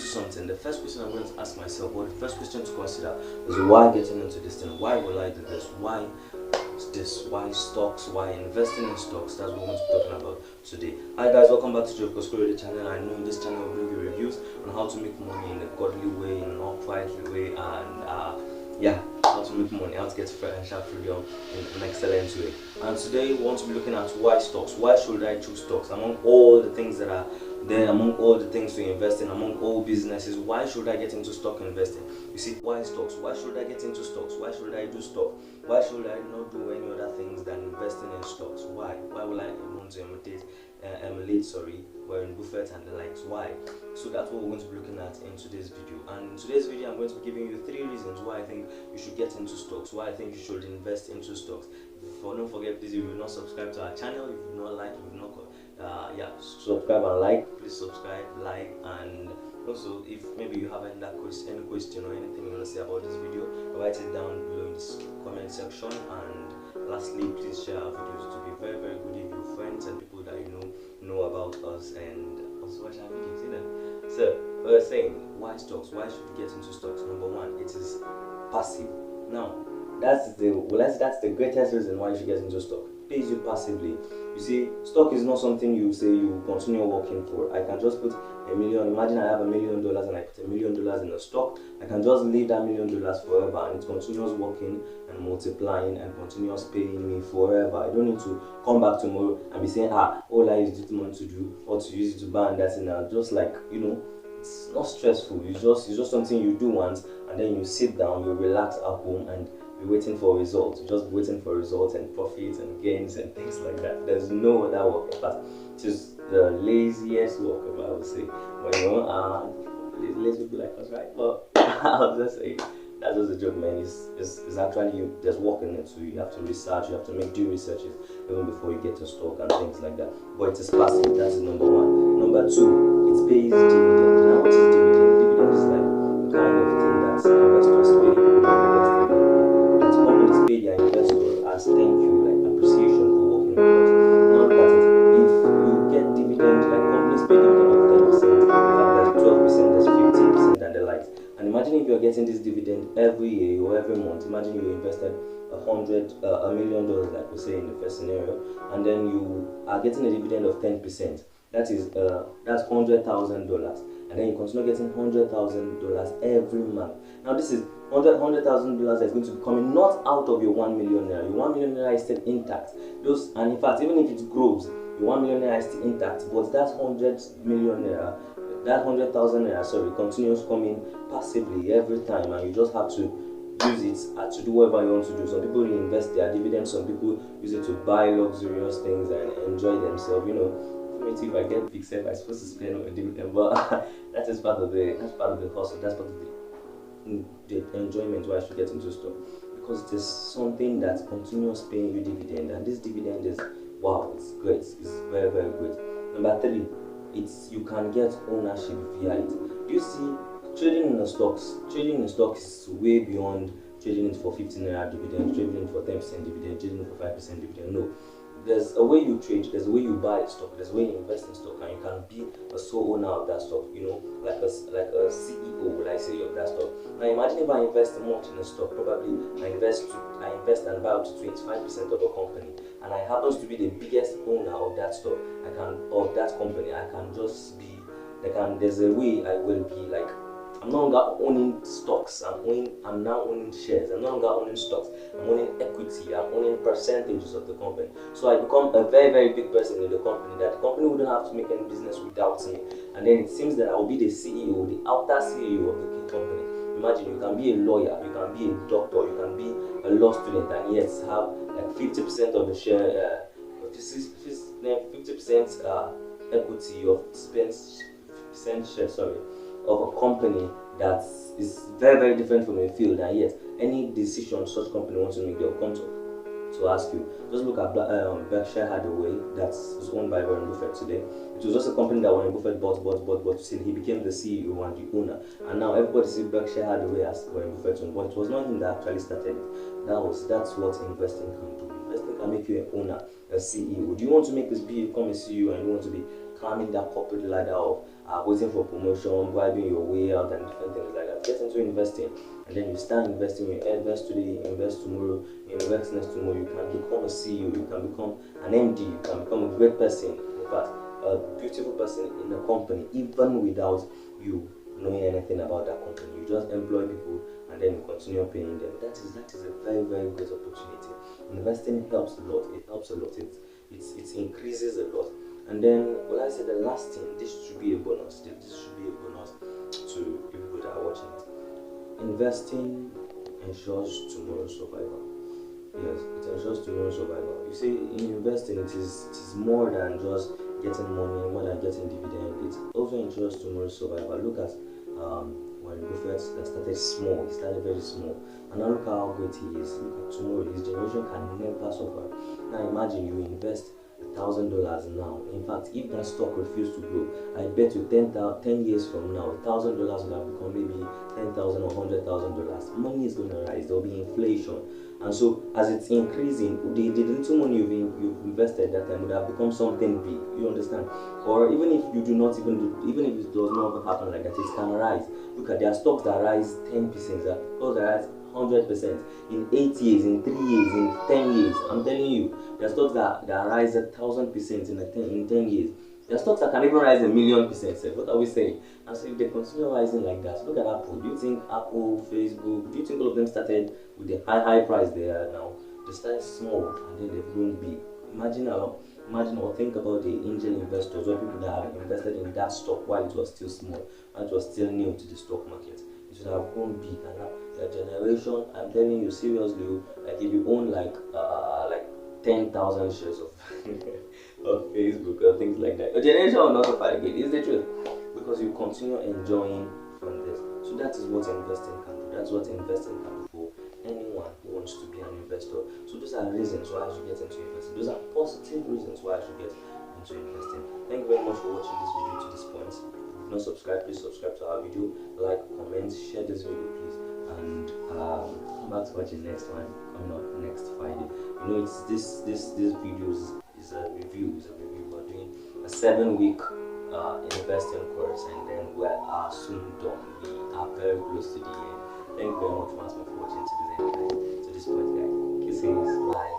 something, the first question I'm going to ask myself, or the first question to consider, is why getting into this thing? Why will I do this? Why this? Why stocks? Why investing in stocks? That's what we're going to be talking about today. Hi guys, welcome back to Joe Coscuro channel. I know in this channel we bring you reviews on how to make money in a godly way, in an uprightly way, and how to make money, how to get financial freedom in an excellent way. And today we want to be looking at why stocks. Why should I choose stocks among all the things that are there, among all the things to invest in, among all businesses? Why should I get into stock investing? You see, why stocks? Why should I get into stocks? Why should I do stock? Why should I not do any other things than investing in stocks? Why? Why will I want to emulate Warren Buffett and the likes? Why? So that's what we're going to be looking at in today's video. And in today's video, I'm going to be giving you 3 reasons why I think you should get into stocks, why I think you should invest into stocks. Don't forget, please, if you've not subscribed to our channel, if you've not liked, if you've not subscribe and like. Please subscribe, like, and also if maybe you have any question or anything you want to say about this video, write it down below in the comment section. And lastly, please share our videos to be very, very good if your friends and people that you know about us, and also watch our videos, So we were saying, why stocks? Why should you get into stocks? Number one, it is passive. Now that's the greatest reason why you should get into stock. It pays you passively. You see, stock is not something you say you continue working for. I can just put $1 million. Imagine I have $1 million and I put $1 million in a stock. I can just leave that $1 million forever, and it continues working and multiplying and continues paying me forever. I don't need to come back tomorrow and be saying, all I use this money to do, or to use it to buy and that's it now. Just like, it's not stressful. It's just something you do once, and then you sit down, you relax at home, and you're waiting for results. You're just waiting for results and profits and gains and things like that. There's no other work. In fact, it is the laziest work, if I would say. But lazy people like us, right? But I'll just say that's just a joke, man. It's actually there's work in it. So you have to research, you have to make due researches even before you get to stock and things like that. But it is passive. That's number one. Number two, it pays dividend. Now, what is dividend? Dividend is like the kind of thing that investors pay their investors as thank you, like appreciation for working with us. Now look at it. If you get dividend, like companies pay dividend of 10%, in fact there's 12%, there's 15% and the likes. And imagine if you're getting this dividend every year or every month. Imagine you invested $1 million, like we say in the first scenario, and then you are getting a dividend of 10%. That's $100,000, and then you continue getting $100,000 every month. Now this is $100,000 that's going to be coming not out of your $1 million. Your $1 million is still intact. And in fact, even if it grows, your $1 million is still intact. But that $100,000 continues coming passively every time, and you just have to use it to do whatever you want to do. Some people reinvest their dividends. Some people use it to buy luxurious things and enjoy themselves. If I get big self, I'm supposed to spend on a dividend, but that is part of the hustle. That's part of the enjoyment why I should get into stock, because it is something that continues paying you dividend, and this dividend is it's great. It's very, very great. Number three, you can get ownership via it. You see, trading in stocks is way beyond trading it for 15 naira dividend, trading it for 10% dividend, trading it for 5% dividend. No. There's a way you trade, there's a way you buy stock, there's a way you invest in stock, and you can be a sole owner of that stock, like a CEO, will I say, of that stock. Now imagine if I invest much in a stock, probably I invest and buy up to 25% of a company, and I happens to be the biggest owner of that stock, of that company. There's a way I will be like, I'm no longer owning stocks, I'm now owning shares. I'm no longer owning stocks, I'm owning equity, I'm owning percentages of the company. So I become a very, very big person in the company, that the company wouldn't have to make any business without me. And then it seems that I will be the CEO, the outer CEO of the company. Imagine, you can be a lawyer, you can be a doctor, you can be a law student, and yet have like 50% of the share, 50% equity of 50% share, of a company that is very, very different from your field, and yet any decision such company wants to make, they'll come to ask you. Just look at Berkshire Hathaway, that's owned by Warren Buffett today. It was just a company that Warren Buffett bought till he became the CEO and the owner, and now everybody sees Berkshire Hathaway as Warren Buffett owned, but it was not him that actually started it. That's what investing can do. Investing can make you an owner, a CEO. Do you want to become a CEO, and you want to be climbing that corporate ladder of waiting for promotion, bribing your way out, and different things like that. Get into investing, and then you start investing. You invest today, invest tomorrow, you invest next tomorrow. You can become a CEO, you can become an MD, you can become a great person. In fact, a beautiful person in a company, even without you knowing anything about that company. You just employ people and then you continue paying them. That is a very, very great opportunity. Investing helps a lot. It helps a lot. It increases a lot. And then, well, I say the last thing, this should be a bonus. This should be a bonus to people that are watching it. Investing ensures tomorrow's survival. Yes, it ensures tomorrow's survival. You see, in investing, it is more than just getting money, more than getting dividend. It also ensures tomorrow's survival. Look at Warren Buffett that started small. He started very small, and now look how great he is. Look at tomorrow. His generation can never suffer. Now imagine you invest $1,000 now. In fact, if that stock refused to grow, I bet you 10 years from now, $1,000 will have become maybe 10,000 or $100,000. Money is going to rise. There will be inflation, and so as it's increasing, the little money you've invested that time would have become something big. You understand? Or even if you do not even do, even if it does not happen like that, it can rise. Look at, there are stocks that rise 10%, there are stocks that rise 100% in 8 years, in 3 years, in 10 years. I'm telling you, there are stocks that rise 1,000% in 10 years. There are stocks that can even rise 1,000,000%. What are we saying? And so if they continue rising like that, look at Apple. Do you think Apple, Facebook, do you think all of them started with the high price they are now? They started small and then they've grown big. Imagine or think about the angel investors or people that have invested in that stock while it was still small, and it was still new to the stock market. It should have grown big, and now the generation, I'm telling you seriously, like if you own like 10,000 shares of of Facebook or things like that, your generation will not suffer again. It's the truth, because you continue enjoying from this. So that is what investing can do. That's what investing can do for anyone who wants to be an investor. So those are reasons why I should get into investing. Those are positive reasons why I should get into investing. Thank you very much for watching this video to this point. If you've not subscribed, please subscribe to our video, like, comment, share this video please, and come back to watch the next one coming up next Friday. You know, it's this video is a review. We're doing a 7-week investing course, and then we are soon done. We are very close to the end. Thank you very much once more for watching to this point, guys. Kisses, bye.